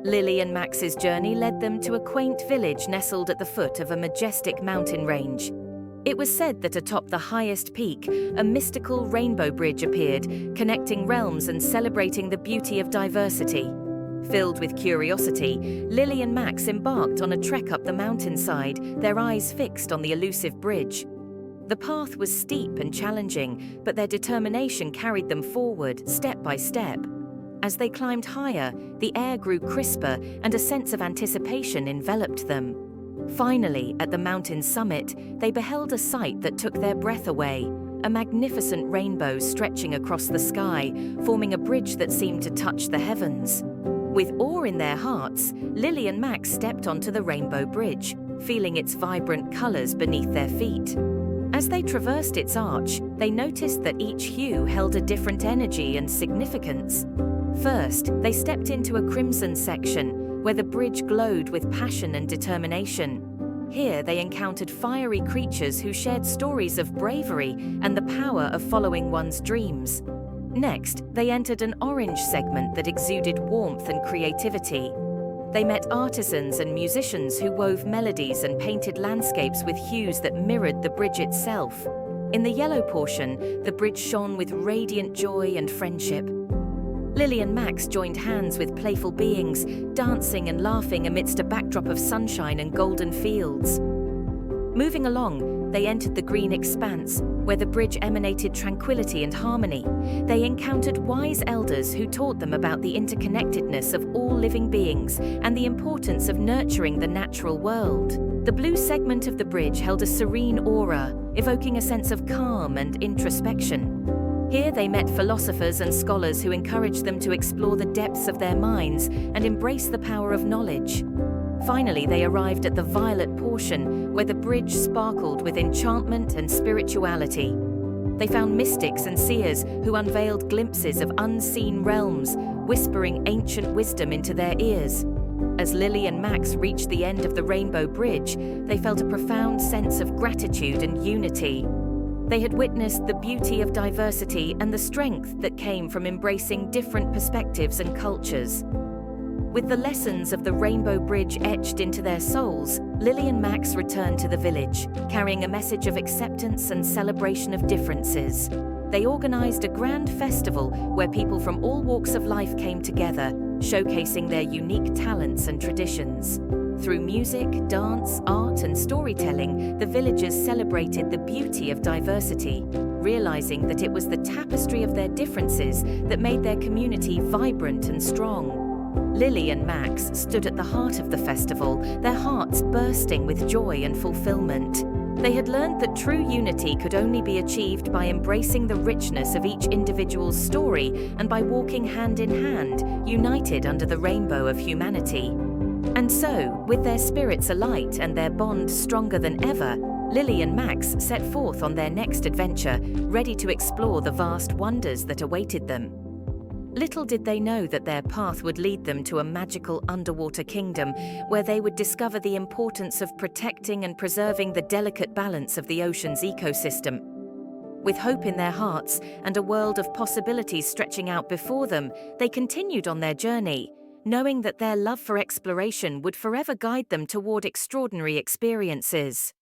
Lily and Max's journey led them to a quaint village nestled at the foot of a majestic mountain range. It was said that atop the highest peak, a mystical rainbow bridge appeared, connecting realms and celebrating the beauty of diversity. Filled with curiosity, Lily and Max embarked on a trek up the mountainside, their eyes fixed on the elusive bridge. The path was steep and challenging, but their determination carried them forward, step by step. As they climbed higher, the air grew crisper and a sense of anticipation enveloped them. Finally, at the mountain's summit, they beheld a sight that took their breath away, a magnificent rainbow stretching across the sky, forming a bridge that seemed to touch the heavens. With awe in their hearts, Lily and Max stepped onto the rainbow bridge, feeling its vibrant colors beneath their feet. As they traversed its arch, they noticed that each hue held a different energy and significance. First, they stepped into a crimson section, where the bridge glowed with passion and determination. Here, they encountered fiery creatures who shared stories of bravery and the power of following one's dreams. Next, they entered an orange segment that exuded warmth and creativity. They met artisans and musicians who wove melodies and painted landscapes with hues that mirrored the bridge itself. In the yellow portion, the bridge shone with radiant joy and friendship. Lily and Max joined hands with playful beings, dancing and laughing amidst a backdrop of sunshine and golden fields. Moving along, they entered the green expanse, where the bridge emanated tranquility and harmony. They encountered wise elders who taught them about the interconnectedness of all living beings and the importance of nurturing the natural world. The blue segment of the bridge held a serene aura, evoking a sense of calm and introspection. Here they met philosophers and scholars who encouraged them to explore the depths of their minds and embrace the power of knowledge. Finally, they arrived at the violet portion, where the bridge sparkled with enchantment and spirituality. They found mystics and seers who unveiled glimpses of unseen realms, whispering ancient wisdom into their ears. As Lily and Max reached the end of the rainbow bridge, they felt a profound sense of gratitude and unity. They had witnessed the beauty of diversity and the strength that came from embracing different perspectives and cultures. With the lessons of the Rainbow Bridge etched into their souls, Lily and Max returned to the village, carrying a message of acceptance and celebration of differences. They organized a grand festival where people from all walks of life came together, showcasing their unique talents and traditions. Through music, dance, art, and storytelling, the villagers celebrated the beauty of diversity, realizing that it was the tapestry of their differences that made their community vibrant and strong. Lily and Max stood at the heart of the festival, their hearts bursting with joy and fulfillment. They had learned that true unity could only be achieved by embracing the richness of each individual's story and by walking hand in hand, united under the rainbow of humanity. And so, with their spirits alight and their bond stronger than ever, Lily and Max set forth on their next adventure, ready to explore the vast wonders that awaited them. Little did they know that their path would lead them to a magical underwater kingdom where they would discover the importance of protecting and preserving the delicate balance of the ocean's ecosystem. With hope in their hearts and a world of possibilities stretching out before them, they continued on their journey, knowing that their love for exploration would forever guide them toward extraordinary experiences.